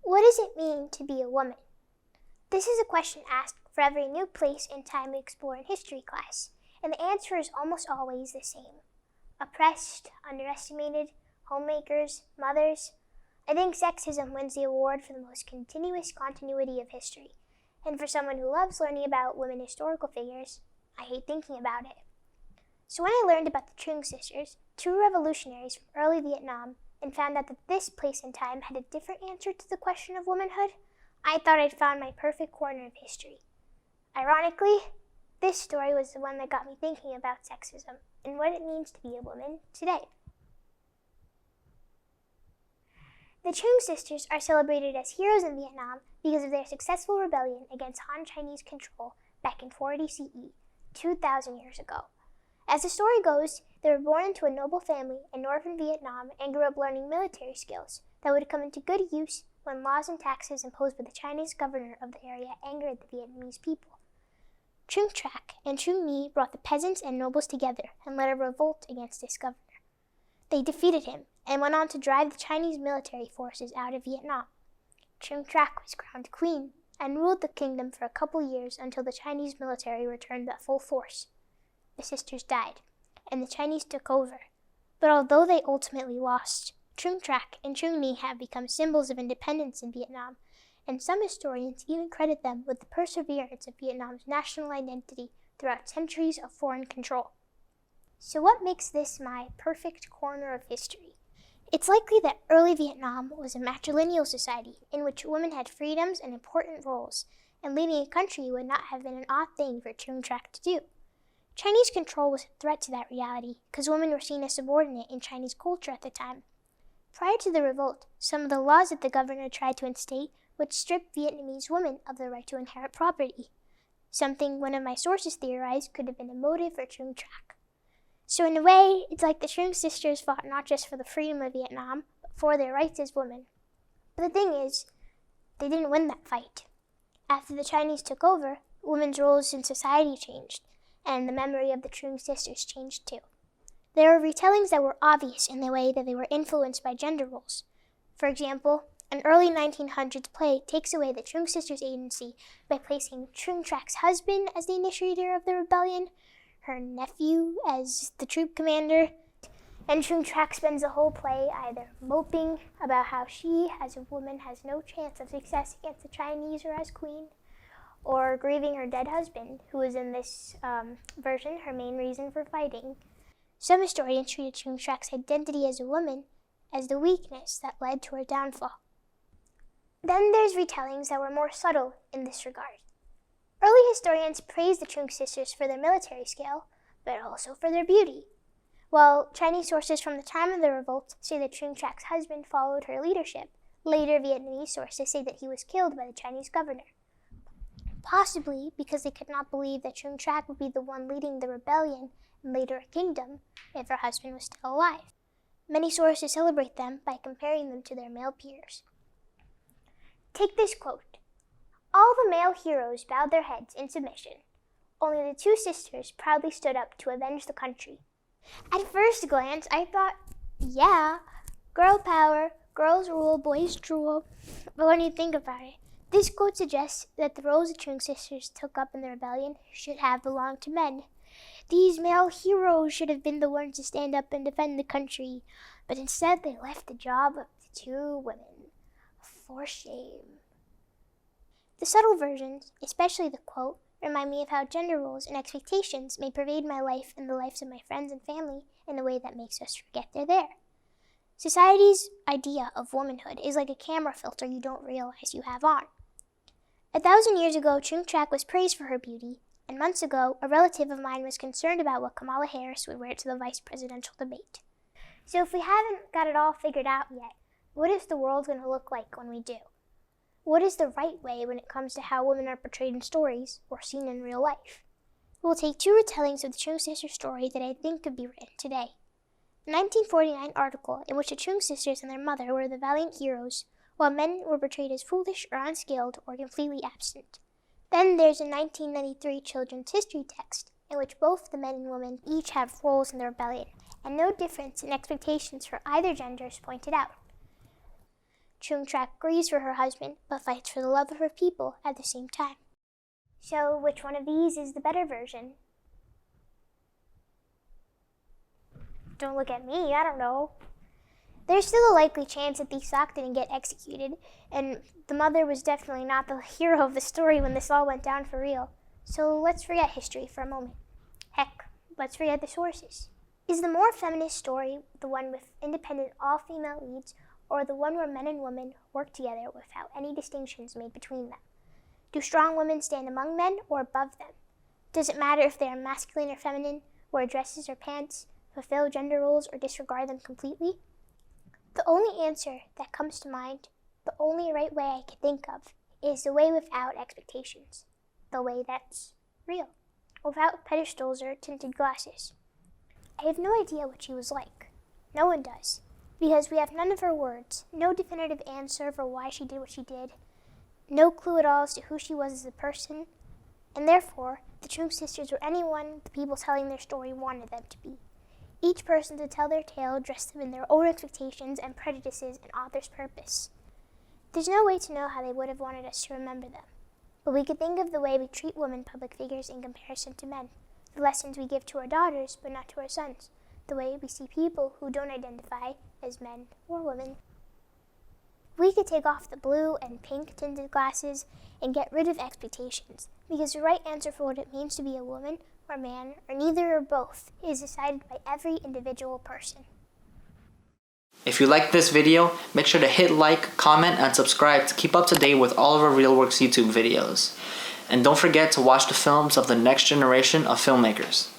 What does it mean to be a woman? This is a question asked for every new place and time we explore in history class, and the answer is almost always the same. Oppressed, underestimated, homemakers, mothers. I think sexism wins the award for the most continuous continuity of history, and for someone who loves learning about women historical figures, I hate thinking about it. So when I learned about the Trng Sisters, two revolutionaries from early Vietnam, and found out that this place and time had a different answer to the question of womanhood, I thought I'd found my perfect corner of history. Ironically, this story was the one that got me thinking about sexism and what it means to be a woman today. The Trng Sisters are celebrated as heroes in Vietnam because of their successful rebellion against Han Chinese control back in 480 CE, 2,000 years ago. As the story goes, they were born into a noble family in northern Vietnam and grew up learning military skills that would come into good use when laws and taxes imposed by the Chinese governor of the area angered the Vietnamese people. Tru'ng and Tru'ng brought the peasants and nobles together and led a revolt against this governor. They defeated him and went on to drive the Chinese military forces out of Vietnam. Tru'ng was crowned queen and ruled the kingdom for a couple years until the Chinese military returned at full force. The sisters died, and the Chinese took over. But although they ultimately lost, Tru'ng and Tru'ng have become symbols of independence in Vietnam, and some historians even credit them with the perseverance of Vietnam's national identity throughout centuries of foreign control. So what makes this my perfect corner of history? It's likely that early Vietnam was a matrilineal society in which women had freedoms and important roles, and leading a country would not have been an odd thing for Tru'ng to do. Chinese control was a threat to that reality because women were seen as subordinate in Chinese culture at the time. Prior to the revolt, some of the laws that the governor tried to instate would strip Vietnamese women of the right to inherit property, something one of my sources theorized could have been a motive for Tru'ng. So in a way, it's like the Trng Sisters fought not just for the freedom of Vietnam, but for their rights as women. But the thing is, they didn't win that fight. After the Chinese took over, women's roles in society changed, and the memory of the Trng Sisters changed too. There were retellings that were obvious in the way that they were influenced by gender roles. For example, an early 1900s play takes away the Trng Sisters' agency by placing Tru'ng's husband as the initiator of the rebellion, her nephew as the troop commander, and Tru'ng spends the whole play either moping about how she, as a woman, has no chance of success against the Chinese or as queen, or grieving her dead husband, who is in this version her main reason for fighting. Some historians treated Tru'ng's identity as a woman as the weakness that led to her downfall. Then there's retellings that were more subtle in this regard. Early historians praised the Trng Sisters for their military skill, but also for their beauty. While Chinese sources from the time of the revolt say that Tru'ng's husband followed her leadership, later Vietnamese sources say that he was killed by the Chinese governor. Possibly because they could not believe that Tru'ng would be the one leading the rebellion and later a kingdom if her husband was still alive. Many sources celebrate them by comparing them to their male peers. Take this quote: "All the male heroes bowed their heads in submission. Only the two sisters proudly stood up to avenge the country." At first glance, I thought, yeah, girl power, girls rule, boys drool. But when you think about it, this quote suggests that the roles the Trng Sisters took up in the rebellion should have belonged to men. These male heroes should have been the ones to stand up and defend the country, but instead they left the job up to two women. For shame. The subtle versions, especially the quote, remind me of how gender roles and expectations may pervade my life and the lives of my friends and family in a way that makes us forget they're there. Society's idea of womanhood is like a camera filter you don't realize you have on. 1,000 years ago, Tru'ng was praised for her beauty, and months ago, a relative of mine was concerned about what Kamala Harris would wear to the vice presidential debate. So if we haven't got it all figured out yet, what is the world going to look like when we do? What is the right way when it comes to how women are portrayed in stories or seen in real life? We'll take two retellings of the Trng Sisters story that I think could be written today. A 1949 article in which the Trng Sisters and their mother were the valiant heroes, while men were portrayed as foolish or unskilled or completely absent. Then there's a 1993 children's history text in which both the men and women each have roles in the rebellion, and no difference in expectations for either gender is pointed out. Tru'ng grieves for her husband, but fights for the love of her people at the same time. So, which one of these is the better version? Don't look at me, I don't know. There's still a likely chance that the Isak didn't get executed, and the mother was definitely not the hero of the story when this all went down for real. So let's forget history for a moment. Heck, let's forget the sources. Is the more feminist story the one with independent all-female leads, or the one where men and women work together without any distinctions made between them? Do strong women stand among men or above them? Does it matter if they are masculine or feminine, wear dresses or pants, fulfill gender roles or disregard them completely? The only answer that comes to mind, the only right way I can think of, is the way without expectations. The way that's real, without pedestals or tinted glasses. I have no idea what she was like. No one does, because we have none of her words, no definitive answer for why she did what she did, no clue at all as to who she was as a person, and therefore, the Trng Sisters were anyone the people telling their story wanted them to be. Each person to tell their tale dressed them in their own expectations and prejudices and author's purpose. There's no way to know how they would have wanted us to remember them, but we could think of the way we treat women public figures in comparison to men, the lessons we give to our daughters but not to our sons, the way we see people who don't identify as men or women. We could take off the blue and pink tinted glasses and get rid of expectations, because the right answer for what it means to be a woman or man, or neither or both, is decided by every individual person. If you liked this video, make sure to hit like, comment, and subscribe to keep up to date with all of our RealWorks YouTube videos. And don't forget to watch the films of the next generation of filmmakers.